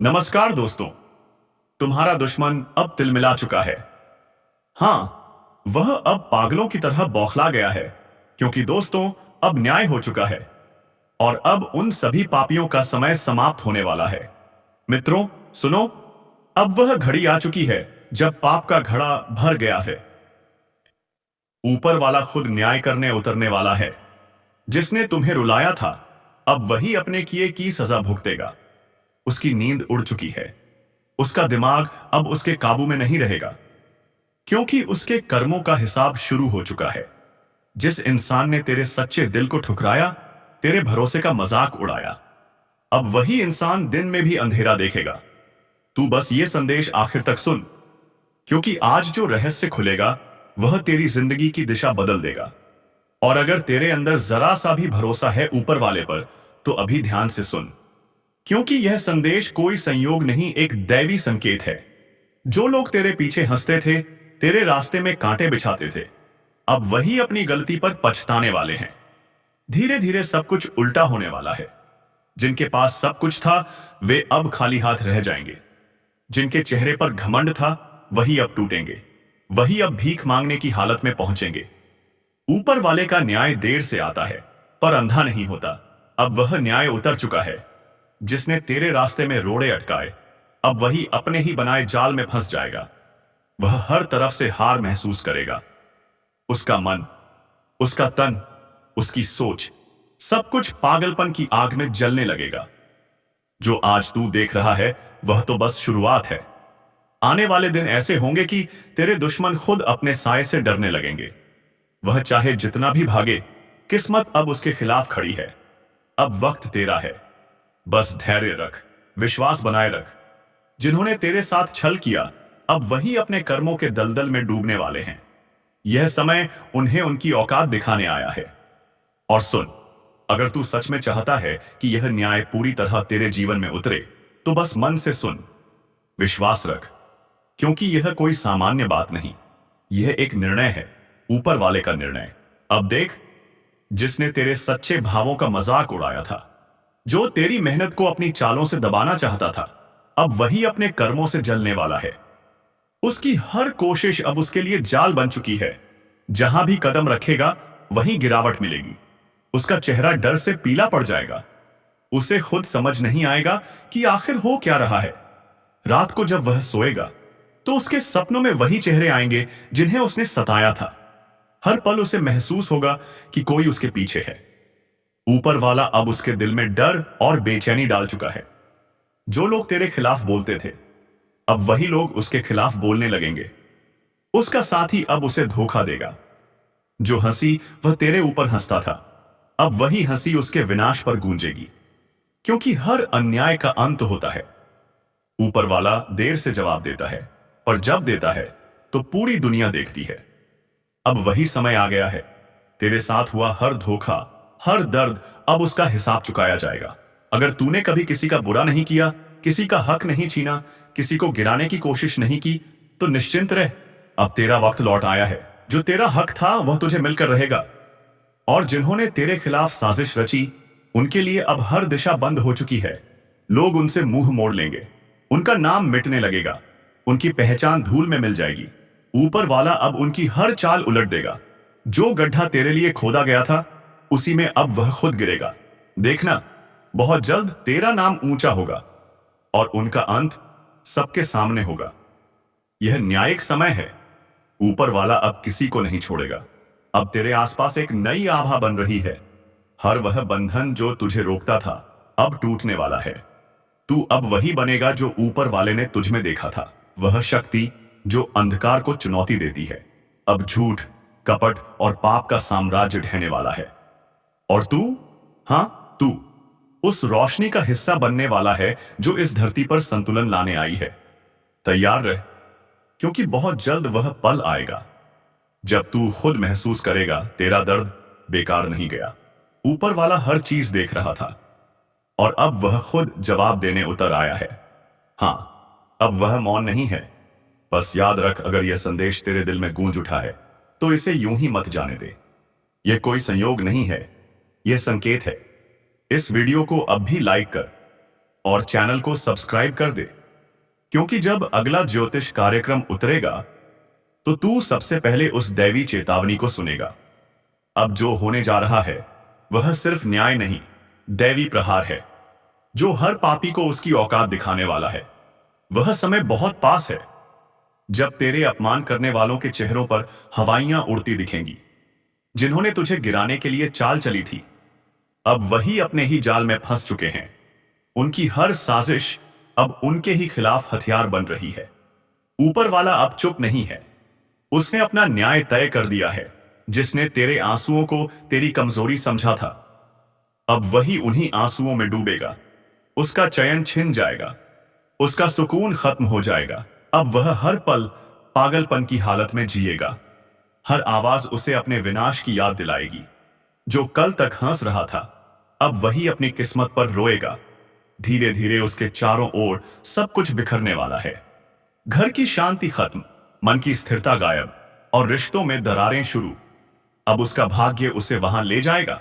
नमस्कार दोस्तों। तुम्हारा दुश्मन अब तिलमिला चुका है। हाँ, वह अब पागलों की तरह बौखला गया है, क्योंकि दोस्तों अब न्याय हो चुका है और अब उन सभी पापियों का समय समाप्त होने वाला है। मित्रों, सुनो, अब वह घड़ी आ चुकी है जब पाप का घड़ा भर गया है। ऊपर वाला खुद न्याय करने उतरने वाला है। जिसने तुम्हें रुलाया था, अब वही अपने किए की सजा भुगतेगा। उसकी नींद उड़ चुकी है। उसका दिमाग अब उसके काबू में नहीं रहेगा, क्योंकि उसके कर्मों का हिसाब शुरू हो चुका है। जिस इंसान ने तेरे सच्चे दिल को ठुकराया, तेरे भरोसे का मजाक उड़ाया, अब वही इंसान दिन में भी अंधेरा देखेगा। तू बस ये संदेश आखिर तक सुन, क्योंकि आज जो रहस्य खुलेगा वह तेरी जिंदगी की दिशा बदल देगा। और अगर तेरे अंदर जरा सा भी भरोसा है ऊपर वाले पर, तो अभी ध्यान से सुन, क्योंकि यह संदेश कोई संयोग नहीं, एक दैवी संकेत है। जो लोग तेरे पीछे हंसते थे, तेरे रास्ते में कांटे बिछाते थे, अब वही अपनी गलती पर पछताने वाले हैं। धीरे धीरे सब कुछ उल्टा होने वाला है। जिनके पास सब कुछ था, वे अब खाली हाथ रह जाएंगे। जिनके चेहरे पर घमंड था, वही अब टूटेंगे। वही अब भीख मांगने की हालत में पहुंचेंगे। ऊपर वाले का न्याय देर से आता है, पर अंधा नहीं होता। अब वह न्याय उतर चुका है। जिसने तेरे रास्ते में रोड़े अटकाए, अब वही अपने ही बनाए जाल में फंस जाएगा। वह हर तरफ से हार महसूस करेगा। उसका मन, उसका तन, उसकी सोच, सब कुछ पागलपन की आग में जलने लगेगा। जो आज तू देख रहा है, वह तो बस शुरुआत है। आने वाले दिन ऐसे होंगे कि तेरे दुश्मन खुद अपने साए से डरने लगेंगे। वह चाहे जितना भी भागे, किस्मत अब उसके खिलाफ खड़ी है। अब वक्त तेरा है। बस धैर्य रख, विश्वास बनाए रख। जिन्होंने तेरे साथ छल किया, अब वही अपने कर्मों के दलदल में डूबने वाले हैं। यह समय उन्हें उनकी औकात दिखाने आया है। और सुन, अगर तू सच में चाहता है कि यह न्याय पूरी तरह तेरे जीवन में उतरे, तो बस मन से सुन, विश्वास रख, क्योंकि यह कोई सामान्य बात नहीं। यह एक निर्णय है, ऊपर वाले का निर्णय। अब देख, जिसने तेरे सच्चे भावों का मजाक उड़ाया था, जो तेरी मेहनत को अपनी चालों से दबाना चाहता था, अब वही अपने कर्मों से जलने वाला है। उसकी हर कोशिश अब उसके लिए जाल बन चुकी है। जहां भी कदम रखेगा, वहीं गिरावट मिलेगी। उसका चेहरा डर से पीला पड़ जाएगा। उसे खुद समझ नहीं आएगा कि आखिर हो क्या रहा है। रात को जब वह सोएगा, तो उसके सपनों में वही चेहरे आएंगे जिन्हें उसने सताया था। हर पल उसे महसूस होगा कि कोई उसके पीछे है। ऊपर वाला अब उसके दिल में डर और बेचैनी डाल चुका है। जो लोग तेरे खिलाफ बोलते थे, अब वही लोग उसके खिलाफ बोलने लगेंगे। उसका साथी अब उसे धोखा देगा। जो हंसी वह तेरे ऊपर हंसता था, अब वही हंसी उसके विनाश पर गूंजेगी। क्योंकि हर अन्याय का अंत होता है। ऊपर वाला देर से जवाब देता है, पर जब देता है तो पूरी दुनिया देखती है। अब वही समय आ गया है। तेरे साथ हुआ हर धोखा, हर दर्द, अब उसका हिसाब चुकाया जाएगा। अगर तूने कभी किसी का बुरा नहीं किया, किसी का हक नहीं छीना, किसी को गिराने की कोशिश नहीं की, तो निश्चिंत रह, अब तेरा वक्त लौट आया है। जो तेरा हक था वह तुझे मिलकर रहेगा। और जिन्होंने तेरे खिलाफ साजिश रची, उनके लिए अब हर दिशा बंद हो चुकी है। लोग उनसे मुंह मोड़ लेंगे। उनका नाम मिटने लगेगा। उनकी पहचान धूल में मिल जाएगी। ऊपर वाला अब उनकी हर चाल उलट देगा। जो गड्ढा तेरे लिए खोदा गया था, उसी में अब वह खुद गिरेगा। देखना, बहुत जल्द तेरा नाम ऊंचा होगा और उनका अंत सबके सामने होगा। यह न्यायिक समय है। ऊपर वाला अब किसी को नहीं छोड़ेगा। अब तेरे आसपास एक नई आभा बन रही है। हर वह बंधन जो तुझे रोकता था, अब टूटने वाला है। तू अब वही बनेगा जो ऊपर वाले ने तुझ में देखा था। वह शक्ति जो अंधकार को चुनौती देती है। अब झूठ, कपट और पाप का साम्राज्य ढहने वाला है। और तू, हाँ तू, उस रोशनी का हिस्सा बनने वाला है जो इस धरती पर संतुलन लाने आई है। तैयार रह, क्योंकि बहुत जल्द वह पल आएगा जब तू खुद महसूस करेगा तेरा दर्द बेकार नहीं गया। ऊपर वाला हर चीज देख रहा था और अब वह खुद जवाब देने उतर आया है। हाँ, अब वह मौन नहीं है। बस याद रख, अगर यह संदेश तेरे दिल में गूंज उठा है, तो इसे यूं ही मत जाने दे। यह कोई संयोग नहीं है, यह संकेत है। इस वीडियो को अब भी लाइक कर और चैनल को सब्सक्राइब कर दे, क्योंकि जब अगला ज्योतिष कार्यक्रम उतरेगा तो तू सबसे पहले उस दैवी चेतावनी को सुनेगा। अब जो होने जा रहा है वह सिर्फ न्याय नहीं, दैवी प्रहार है, जो हर पापी को उसकी औकात दिखाने वाला है। वह समय बहुत पास है जब तेरे अपमान करने वालों के चेहरों पर हवाइयां उड़ती दिखेंगी। जिन्होंने तुझे गिराने के लिए चाल चली थी, अब वही अपने ही जाल में फंस चुके हैं। उनकी हर साजिश अब उनके ही खिलाफ हथियार बन रही है। ऊपर वाला अब चुप नहीं है, उसने अपना न्याय तय कर दिया है। जिसने तेरे आंसुओं को तेरी कमजोरी समझा था, अब वही उन्हीं आंसुओं में डूबेगा। उसका चयन छिन जाएगा, उसका सुकून खत्म हो जाएगा। अब वह हर पल पागलपन की हालत में जिएगा। हर आवाज उसे अपने विनाश की याद दिलाएगी। जो कल तक हंस रहा था, अब वही अपनी किस्मत पर रोएगा। धीरे धीरे उसके चारों ओर सब कुछ बिखरने वाला है। घर की शांति खत्म, मन की स्थिरता गायब और रिश्तों में दरारें शुरू। अब उसका भाग्य उसे वहां ले जाएगा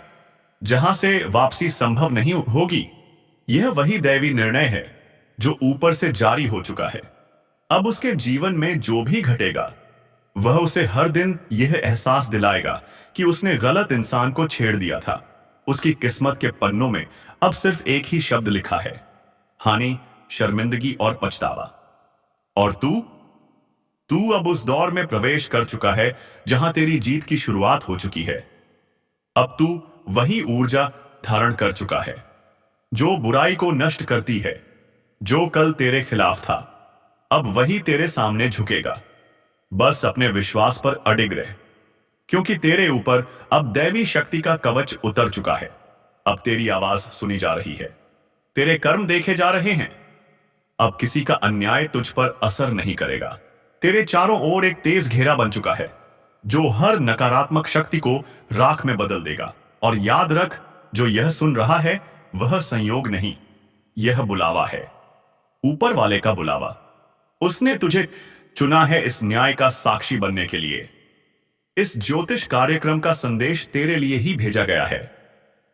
जहां से वापसी संभव नहीं होगी। यह वही दैवी निर्णय है जो ऊपर से जारी हो चुका है। अब उसके जीवन में जो भी घटेगा, वह उसे हर दिन यह एहसास दिलाएगा कि उसने गलत इंसान को छेड़ दिया था। उसकी किस्मत के पन्नों में अब सिर्फ एक ही शब्द लिखा है, हानि, शर्मिंदगी और पछतावा। और तू अब उस दौर में प्रवेश कर चुका है जहां तेरी जीत की शुरुआत हो चुकी है। अब तू वही ऊर्जा धारण कर चुका है जो बुराई को नष्ट करती है। जो कल तेरे खिलाफ था, अब वही तेरे सामने झुकेगा। बस अपने विश्वास पर अडिग रहे, क्योंकि तेरे ऊपर अब दैवी शक्ति का कवच उतर चुका है। अब तेरी आवाज सुनी जा रही है, तेरे कर्म देखे जा रहे हैं। अब किसी का अन्याय तुझ पर असर नहीं करेगा। तेरे चारों ओर एक तेज घेरा बन चुका है जो हर नकारात्मक शक्ति को राख में बदल देगा। और याद रख, जो यह सुन रहा है वह संयोग नहीं, यह बुलावा है, ऊपर वाले का बुलावा। उसने तुझे चुना है इस न्याय का साक्षी बनने के लिए। इस ज्योतिष कार्यक्रम का संदेश तेरे लिए ही भेजा गया है,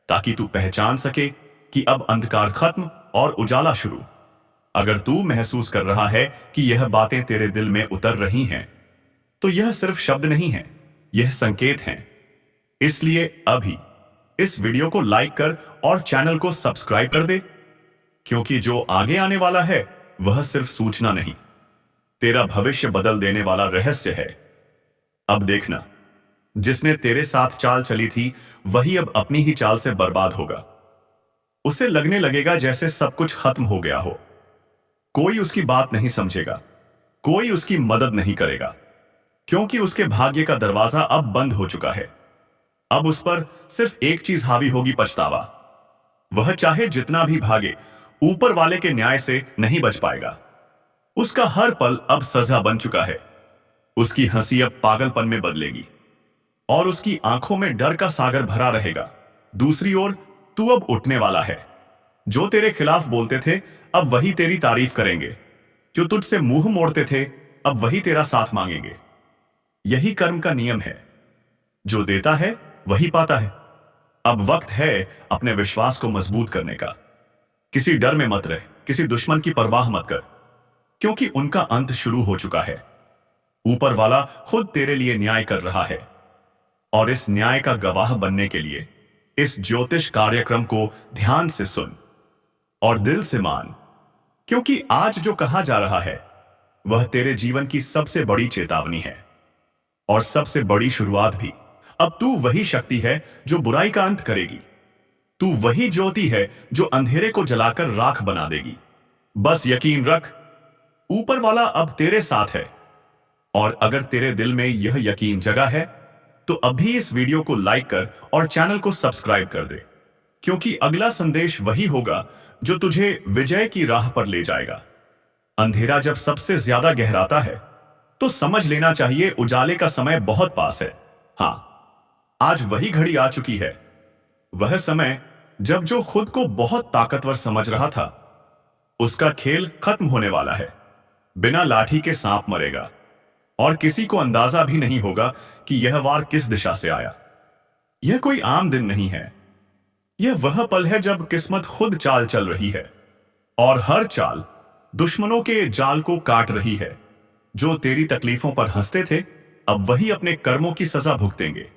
ताकि तू पहचान सके कि अब अंधकार खत्म और उजाला शुरू। अगर तू महसूस कर रहा है कि यह बातें तेरे दिल में उतर रही हैं, तो यह सिर्फ शब्द नहीं है, यह संकेत हैं। इसलिए अभी इस वीडियो को लाइक कर और चैनल को सब्सक्राइब कर दे, क्योंकि जो आगे आने वाला है वह सिर्फ सूचना नहीं, तेरा भविष्य बदल देने वाला रहस्य है। अब देखना, जिसने तेरे साथ चाल चली थी वही अब अपनी ही चाल से बर्बाद होगा। उसे लगने लगेगा जैसे सब कुछ खत्म हो गया हो। कोई उसकी बात नहीं समझेगा, कोई उसकी मदद नहीं करेगा, क्योंकि उसके भाग्य का दरवाजा अब बंद हो चुका है। अब उस पर सिर्फ एक चीज हावी होगी, पछतावा। वह चाहे जितना भी भागे, ऊपर वाले के न्याय से नहीं बच पाएगा। उसका हर पल अब सजा बन चुका है। उसकी हंसी अब पागलपन में बदलेगी और उसकी आंखों में डर का सागर भरा रहेगा। दूसरी ओर तू अब उठने वाला है। जो तेरे खिलाफ बोलते थे अब वही तेरी तारीफ करेंगे। जो तुझसे मुंह मोड़ते थे अब वही तेरा साथ मांगेंगे। यही कर्म का नियम है, जो देता है वही पाता है। अब वक्त है अपने विश्वास को मजबूत करने का। किसी डर में मत रह, किसी दुश्मन की परवाह मत कर, क्योंकि उनका अंत शुरू हो चुका है। ऊपर वाला खुद तेरे लिए न्याय कर रहा है, और इस न्याय का गवाह बनने के लिए इस ज्योतिष कार्यक्रम को ध्यान से सुन और दिल से मान, क्योंकि आज जो कहा जा रहा है वह तेरे जीवन की सबसे बड़ी चेतावनी है और सबसे बड़ी शुरुआत भी। अब तू वही शक्ति है जो बुराई का अंत करेगी। तू वही ज्योति है जो अंधेरे को जलाकर राख बना देगी। बस यकीन रख, ऊपर वाला अब तेरे साथ है। और अगर तेरे दिल में यह यकीन जगा है तो अभी इस वीडियो को लाइक कर और चैनल को सब्सक्राइब कर दे, क्योंकि अगला संदेश वही होगा जो तुझे विजय की राह पर ले जाएगा। अंधेरा जब सबसे ज्यादा गहराता है तो समझ लेना चाहिए उजाले का समय बहुत पास है। हां, आज वही घड़ी आ चुकी है, वह समय जब जो खुद को बहुत ताकतवर समझ रहा था उसका खेल खत्म होने वाला है। बिना लाठी के सांप मरेगा और किसी को अंदाजा भी नहीं होगा कि यह वार किस दिशा से आया। यह कोई आम दिन नहीं है, यह वह पल है जब किस्मत खुद चाल चल रही है। और हर चाल दुश्मनों के जाल को काट रही है। जो तेरी तकलीफों पर हंसते थे, अब वही अपने कर्मों की सजा भुगतेंगे।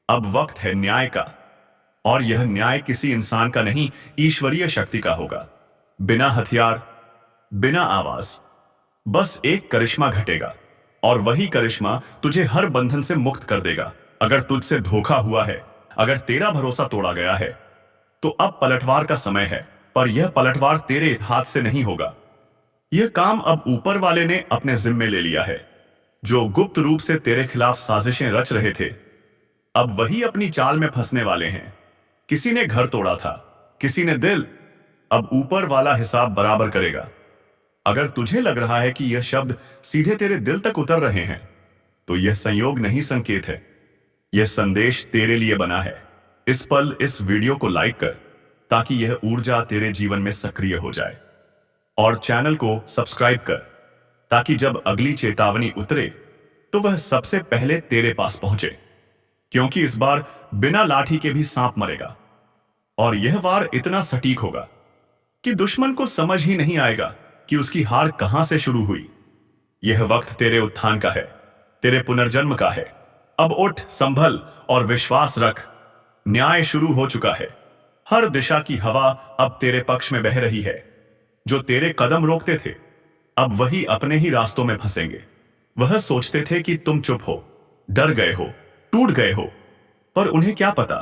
अब वक्त है न्याय का, और यह न्याय किसी इंसान का नहीं, ईश्वरीय शक्ति का होगा। बिना हथियार, बिना आवाज, बस एक करिश्मा घटेगा, और वही करिश्मा तुझे हर बंधन से मुक्त कर देगा। अगर तुझसे धोखा हुआ है, अगर तेरा भरोसा तोड़ा गया है, तो अब पलटवार का समय है। पर यह पलटवार तेरे हाथ से नहीं होगा। यह काम अब ऊपर वाले ने अपने जिम्मे ले लिया है। जो गुप्त रूप से तेरे खिलाफ साजिशें रच रहे थे, अब वही अपनी चाल में फंसने वाले हैं। किसी ने घर तोड़ा था, किसी ने दिल। अब ऊपर वाला हिसाब बराबर करेगा। अगर तुझे लग रहा है कि यह शब्द सीधे तेरे दिल तक उतर रहे हैं, तो यह संयोग नहीं, संकेत है। यह संदेश तेरे लिए बना है। इस पल इस वीडियो को लाइक कर, ताकि यह ऊर्जा तेरे जीवन में सक्रिय हो जाए। और चैनल को सब्सक्राइब कर, ताकि जब अगली चेतावनी उतरे तो वह सबसे पहले तेरे पास पहुंचे। क्योंकि इस बार बिना लाठी के भी सांप मरेगा, और यह वार इतना सटीक होगा कि दुश्मन को समझ ही नहीं आएगा कि उसकी हार कहां से शुरू हुई। यह वक्त तेरे उत्थान का है, तेरे पुनर्जन्म का है। अब उठ, संभल और विश्वास रख। न्याय शुरू हो चुका है। हर दिशा की हवा अब तेरे पक्ष में बह रही है। जो तेरे कदम रोकते थे, अब वही अपने ही रास्तों में फंसेंगे। वह सोचते थे कि तुम चुप हो, डर गए हो, टूट गए हो, पर उन्हें क्या पता,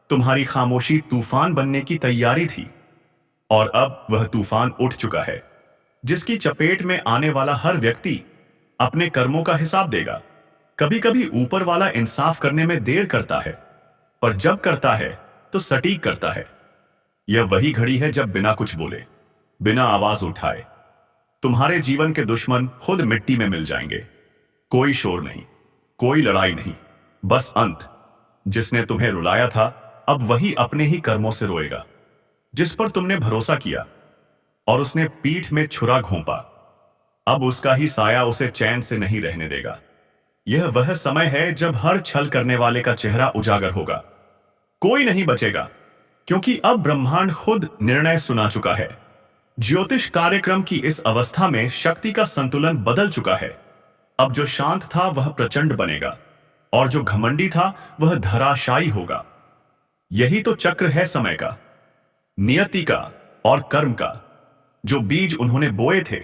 तुम्हारी खामोशी तूफान बनने की तैयारी थी। और अब वह तूफान उठ चुका है, जिसकी चपेट में आने वाला हर व्यक्ति अपने कर्मों का हिसाब देगा। कभी कभी ऊपर वाला इंसाफ करने में देर करता है, पर जब करता है तो सटीक करता है। यह वही घड़ी है जब बिना कुछ बोले, बिना आवाज उठाए, तुम्हारे जीवन के दुश्मन खुद मिट्टी में मिल जाएंगे। कोई शोर नहीं, कोई लड़ाई नहीं, बस अंत। जिसने तुम्हें रुलाया था, अब वही अपने ही कर्मों से रोएगा। जिस पर तुमने भरोसा किया और उसने पीठ में छुरा घोंपा, अब उसका ही साया उसे चैन से नहीं रहने देगा। यह वह समय है जब हर छल करने वाले का चेहरा उजागर होगा। कोई नहीं बचेगा, क्योंकि अब ब्रह्मांड खुद निर्णय सुना चुका है। ज्योतिष कार्यक्रम की इस अवस्था में शक्ति का संतुलन बदल चुका है। अब जो शांत था वह प्रचंड बनेगा, और जो घमंडी था वह धराशायी होगा। यही तो चक्र है समय का, नियति का और कर्म का। जो बीज उन्होंने बोए थे,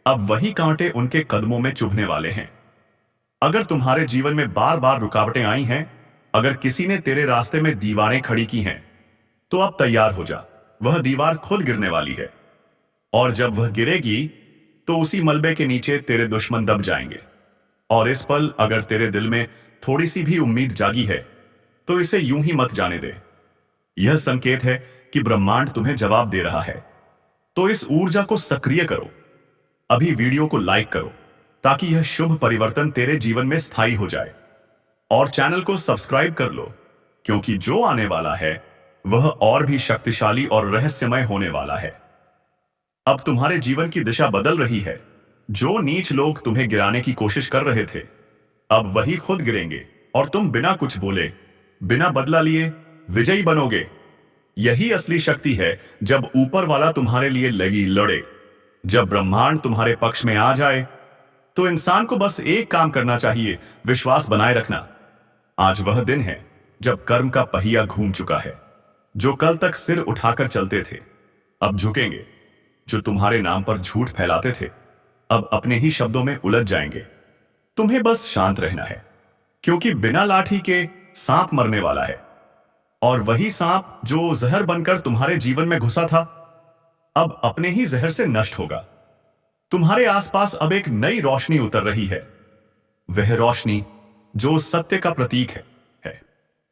अब वही कांटे उनके कदमों में चुभने वाले हैं। अगर तुम्हारे जीवन में बार बार रुकावटें आई हैं, अगर किसी ने तेरे रास्ते में दीवारें खड़ी की हैं, तो अब तैयार हो जा। वह दीवार खुद गिरने वाली है, और जब वह गिरेगी तो उसी मलबे के नीचे तेरे दुश्मन दब जाएंगे। और इस पल अगर तेरे दिल में थोड़ी सी भी उम्मीद जागी है, तो इसे यूं ही मत जाने दे। यह संकेत है कि ब्रह्मांड तुम्हें जवाब दे रहा है। तो इस ऊर्जा को सक्रिय करो। अभी वीडियो को लाइक करो, ताकि यह शुभ परिवर्तन तेरे जीवन में स्थायी हो जाए। और चैनल को सब्सक्राइब कर लो, क्योंकि जो आने वाला है वह और भी शक्तिशाली और रहस्यमय होने वाला है। अब तुम्हारे जीवन की दिशा बदल रही है। जो नीच लोग तुम्हें गिराने की कोशिश कर रहे थे, अब वही खुद गिरेंगे, और तुम बिना कुछ बोले, बिना बदला लिए विजयी बनोगे। यही असली शक्ति है, जब ऊपर वाला तुम्हारे लिए लड़े। जब ब्रह्मांड तुम्हारे पक्ष में आ जाए, तो इंसान को बस एक काम करना चाहिए, विश्वास बनाए रखना। आज वह दिन है जब कर्म का पहिया घूम चुका है। जो कल तक सिर उठाकर चलते थे, अब झुकेंगे। जो तुम्हारे नाम पर झूठ फैलाते थे, अब अपने ही शब्दों में उलझ जाएंगे। तुम्हें बस शांत रहना है, क्योंकि बिना लाठी के सांप मरने वाला है। और वही सांप जो जहर बनकर तुम्हारे जीवन में घुसा था, अब अपने ही जहर से नष्ट होगा। तुम्हारे आसपास अब एक नई रोशनी उतर रही है। वह रोशनी जो सत्य का प्रतीक है।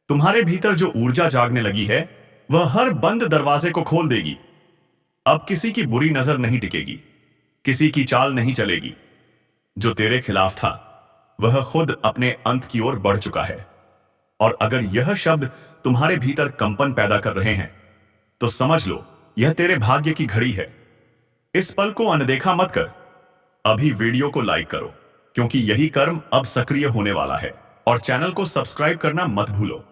तुम्हारे भीतर जो ऊर्जा जागने लगी है, वह हर बंद दरवाजे को खोल देगी। अब किसी की बुरी नजर नहीं टिकेगी, किसी की चाल नहीं चलेगी। जो तेरे खिलाफ था, वह खुद अपने अंत की ओर बढ़ चुका है। और अगर यह शब्द तुम्हारे भीतर कंपन पैदा कर रहे हैं, तो समझ लो यह तेरे भाग्य की घड़ी है। इस पल को अनदेखा मत कर। अभी वीडियो को लाइक करो, क्योंकि यही कर्म अब सक्रिय होने वाला है। और चैनल को सब्सक्राइब करना मत भूलो,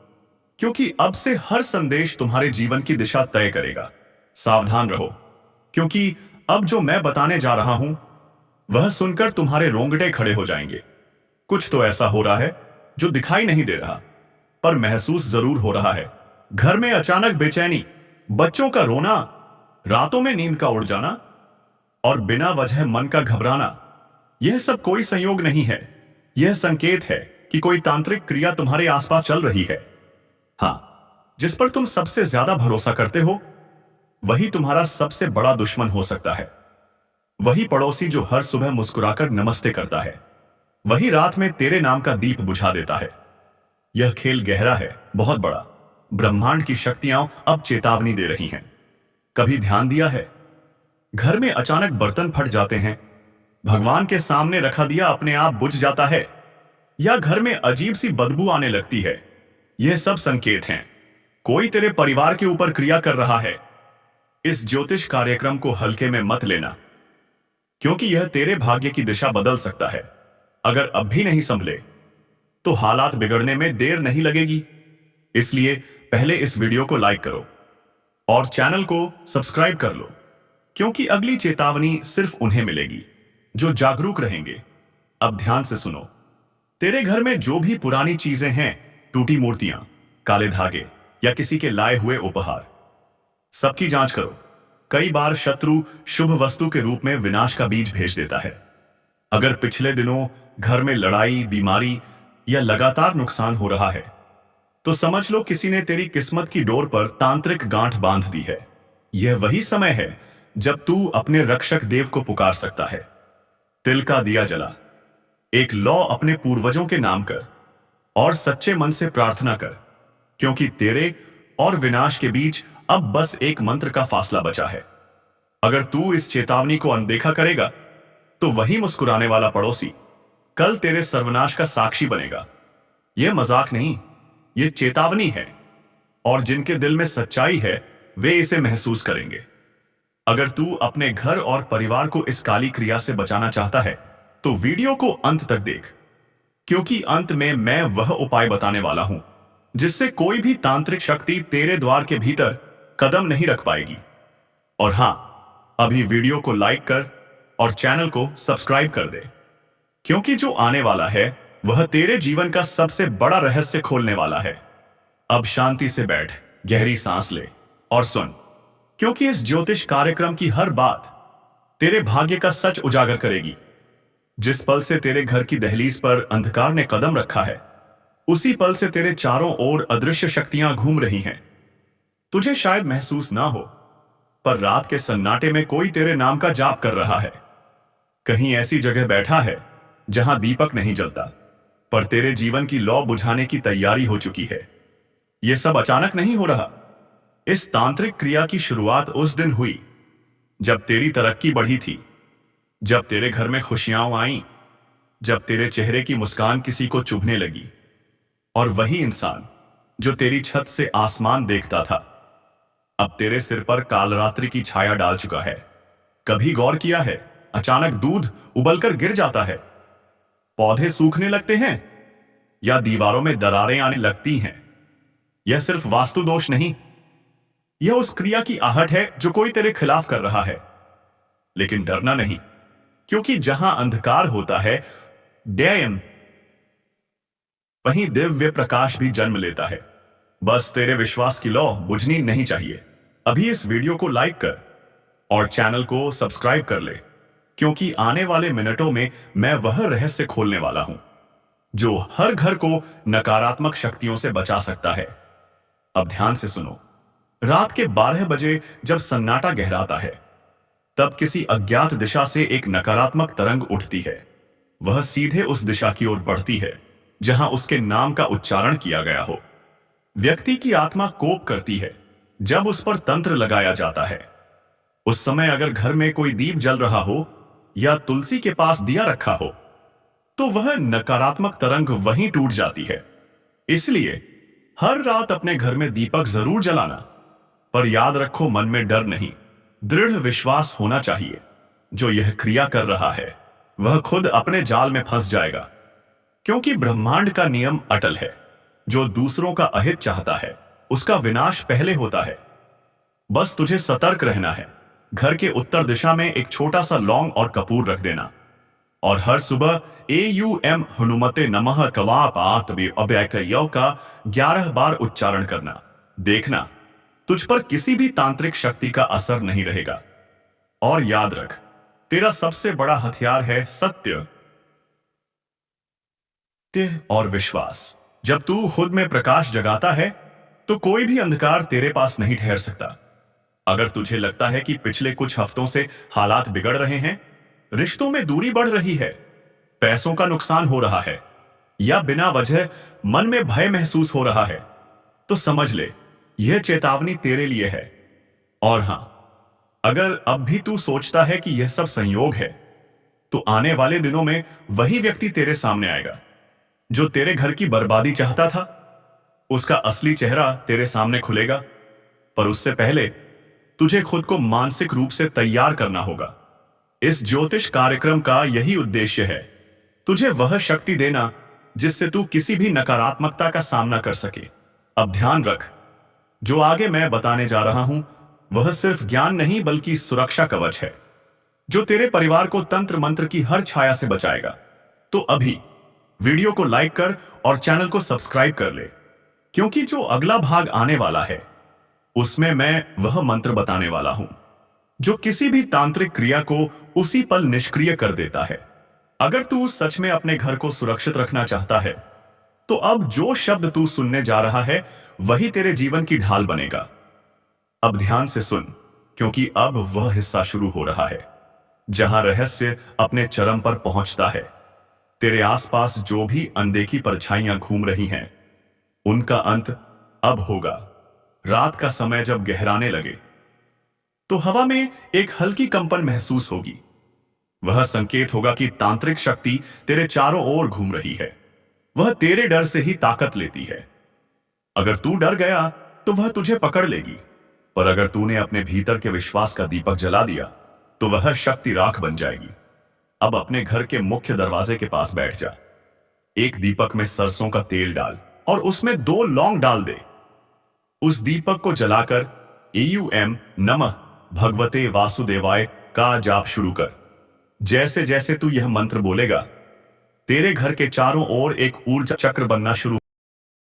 क्योंकि अब से हर संदेश तुम्हारे जीवन की दिशा तय करेगा। सावधान रहो, क्योंकि अब जो मैं बताने जा रहा हूं वह सुनकर तुम्हारे रोंगटे खड़े हो जाएंगे। कुछ तो ऐसा हो रहा है जो दिखाई नहीं दे रहा, पर महसूस जरूर हो रहा है। घर में अचानक बेचैनी, बच्चों का रोना, रातों में नींद का उड़ जाना और बिना वजह मन का घबराना। यह सब कोई संयोग नहीं है, यह संकेत है कि कोई तांत्रिक क्रिया तुम्हारे आसपास चल रही है। हां, जिस पर तुम सबसे ज्यादा भरोसा करते हो वही तुम्हारा सबसे बड़ा दुश्मन हो सकता है। वही पड़ोसी जो हर सुबह मुस्कुराकर नमस्ते करता है, वही रात में तेरे नाम का दीप बुझा देता है। यह खेल गहरा है, बहुत बड़ा। ब्रह्मांड की शक्तियां अब चेतावनी दे रही हैं। कभी ध्यान दिया है, घर में अचानक बर्तन फट जाते हैं, भगवान के सामने रखा दिया अपने आप बुझ जाता है, या घर में अजीब सी बदबू आने लगती है। यह सब संकेत हैं कोई तेरे परिवार के ऊपर क्रिया कर रहा है। इस ज्योतिष कार्यक्रम को हल्के में मत लेना, क्योंकि यह तेरे भाग्य की दिशा बदल सकता है। अगर अब भी नहीं संभले तो हालात बिगड़ने में देर नहीं लगेगी। इसलिए पहले इस वीडियो को लाइक करो और चैनल को सब्सक्राइब कर लो, क्योंकि अगली चेतावनी सिर्फ उन्हें मिलेगी जो जागरूक रहेंगे। अब ध्यान से सुनो। तेरे घर में जो भी पुरानी चीजें हैं, टूटी मूर्तियां, काले धागे या किसी के लाए हुए उपहार, सबकी जांच करो। कई बार शत्रु शुभ वस्तु के रूप में विनाश का बीज भेज देता है। अगर पिछले दिनों घर में लड़ाई, बीमारी या लगातार नुकसान हो रहा है तो समझ लो किसी ने तेरी किस्मत की डोर पर तांत्रिक गांठ बांध दी है। यह वही समय है जब तू अपने रक्षक देव को पुकार सकता है। तिल का दिया जला, एक लौ अपने पूर्वजों के नाम कर और सच्चे मन से प्रार्थना कर, क्योंकि तेरे और विनाश के बीच अब बस एक मंत्र का फासला बचा है। अगर तू इस चेतावनी को अनदेखा करेगा तो वही मुस्कुराने वाला पड़ोसी कल तेरे सर्वनाश का साक्षी बनेगा। यह मजाक नहीं, यह चेतावनी है, और जिनके दिल में सच्चाई है वे इसे महसूस करेंगे। अगर तू अपने घर और परिवार को इस काली क्रिया से बचाना चाहता है तो वीडियो को अंत तक देख, क्योंकि अंत में मैं वह उपाय बताने वाला हूं जिससे कोई भी तांत्रिक शक्ति तेरे द्वार के भीतर कदम नहीं रख पाएगी। और हां, अभी वीडियो को लाइक कर और चैनल को सब्सक्राइब कर दे, क्योंकि जो आने वाला है वह तेरे जीवन का सबसे बड़ा रहस्य खोलने वाला है। अब शांति से बैठ, गहरी सांस ले और सुन, क्योंकि इस ज्योतिष कार्यक्रम की हर बात तेरे भाग्य का सच उजागर करेगी। जिस पल से तेरे घर की दहलीज पर अंधकार ने कदम रखा है, उसी पल से तेरे चारों ओर अदृश्य शक्तियां घूम रही हैं। तुझे शायद महसूस ना हो, पर रात के सन्नाटे में कोई तेरे नाम का जाप कर रहा है। कहीं ऐसी जगह बैठा है जहां दीपक नहीं जलता, पर तेरे जीवन की लौ बुझाने की तैयारी हो चुकी है। यह सब अचानक नहीं हो रहा। इस तांत्रिक क्रिया की शुरुआत उस दिन हुई जब तेरी तरक्की बढ़ी थी, जब तेरे घर में खुशियां आईं, जब तेरे चेहरे की मुस्कान किसी को चुभने लगी। और वही इंसान जो तेरी छत से आसमान देखता था अब तेरे सिर पर कालरात्रि की छाया डाल चुका है। कभी गौर किया है, अचानक दूध उबलकर गिर जाता है, पौधे सूखने लगते हैं या दीवारों में दरारें आने लगती हैं। यह सिर्फ वास्तु दोष नहीं, यह उस क्रिया की आहट है जो कोई तेरे खिलाफ कर रहा है। लेकिन डरना नहीं, क्योंकि जहां अंधकार होता है डैयन, वहीं दिव्य प्रकाश भी जन्म लेता है। बस तेरे विश्वास की लौ बुझनी नहीं चाहिए। अभी इस वीडियो को लाइक कर और चैनल को सब्सक्राइब कर ले, क्योंकि आने वाले मिनटों में मैं वह रहस्य खोलने वाला हूं जो हर घर को नकारात्मक शक्तियों से बचा सकता है। अब ध्यान से सुनो। रात के 12 बजे जब सन्नाटा गहराता है, तब किसी अज्ञात दिशा से एक नकारात्मक तरंग उठती है। वह सीधे उस दिशा की ओर बढ़ती है जहां उसके नाम का उच्चारण किया गया हो। व्यक्ति की आत्मा कोप करती है जब उस पर तंत्र लगाया जाता है। उस समय अगर घर में कोई दीप जल रहा हो या तुलसी के पास दिया रखा हो तो वह नकारात्मक तरंग वहीं टूट जाती है। इसलिए हर रात अपने घर में दीपक जरूर जलाना, पर याद रखो, मन में डर नहीं, दृढ़ विश्वास होना चाहिए। जो यह क्रिया कर रहा है वह खुद अपने जाल में फंस जाएगा, क्योंकि ब्रह्मांड का नियम अटल है। जो दूसरों का अहित चाहता है उसका विनाश पहले होता है। बस तुझे सतर्क रहना है, घर के उत्तर दिशा में एक छोटा सा लौंग और कपूर रख देना और हर सुबह AUM हनुमते नमः कवाप अभ्यय का 11 बार उच्चारण करना। देखना तुझ पर किसी भी तांत्रिक शक्ति का असर नहीं रहेगा। और याद रख, तेरा सबसे बड़ा हथियार है सत्य और विश्वास। जब तू खुद में प्रकाश जगाता है तो कोई भी अंधकार तेरे पास नहीं ठहर सकता। अगर तुझे लगता है कि पिछले कुछ हफ्तों से हालात बिगड़ रहे हैं, रिश्तों में दूरी बढ़ रही है, पैसों का नुकसान हो रहा है या बिना वजह मन में भय महसूस हो रहा है, तो समझ ले यह चेतावनी तेरे लिए है। और हां, अगर अब भी तू सोचता है कि यह सब संयोग है, तो आने वाले दिनों में वही व्यक्ति तेरे सामने आएगा जो तेरे घर की बर्बादी चाहता था। उसका असली चेहरा तेरे सामने खुलेगा, पर उससे पहले तुझे खुद को मानसिक रूप से तैयार करना होगा। इस ज्योतिष कार्यक्रम का यही उद्देश्य है, तुझे वह शक्ति देना जिससे तू किसी भी नकारात्मकता का सामना कर सके। अब ध्यान रख, जो आगे मैं बताने जा रहा हूं वह सिर्फ ज्ञान नहीं बल्कि सुरक्षा कवच है जो तेरे परिवार को तंत्र मंत्र की हर छाया से बचाएगा। तो अभी वीडियो को लाइक कर और चैनल को सब्सक्राइब कर ले, क्योंकि जो अगला भाग आने वाला है उसमें मैं वह मंत्र बताने वाला हूं जो किसी भी तांत्रिक क्रिया को उसी पल निष्क्रिय कर देता है। अगर तू सच में अपने घर को सुरक्षित रखना चाहता है तो अब जो शब्द तू सुनने जा रहा है वही तेरे जीवन की ढाल बनेगा। अब ध्यान से सुन, क्योंकि अब वह हिस्सा शुरू हो रहा है जहां रहस्य अपने चरम पर पहुंचता है। तेरे आसपास जो भी अनदेखी परछाइयां घूम रही हैं, उनका अंत अब होगा। रात का समय जब गहराने लगे तो हवा में एक हल्की कंपन महसूस होगी। वह संकेत होगा कि तांत्रिक शक्ति तेरे चारों ओर घूम रही है। वह तेरे डर से ही ताकत लेती है। अगर तू डर गया तो वह तुझे पकड़ लेगी, पर अगर तूने अपने भीतर के विश्वास का दीपक जला दिया तो वह शक्ति राख बन जाएगी। अब अपने घर के मुख्य दरवाजे के पास बैठ जा। एक दीपक में सरसों का तेल डाल और उसमें 2 लौंग डाल दे। उस दीपक को जलाकर AUM नमः भगवते वासुदेवाय का जाप शुरू कर। जैसे जैसे तू यह मंत्र बोलेगा, तेरे घर के चारों ओर एक ऊर्जा चक्र बनना शुरू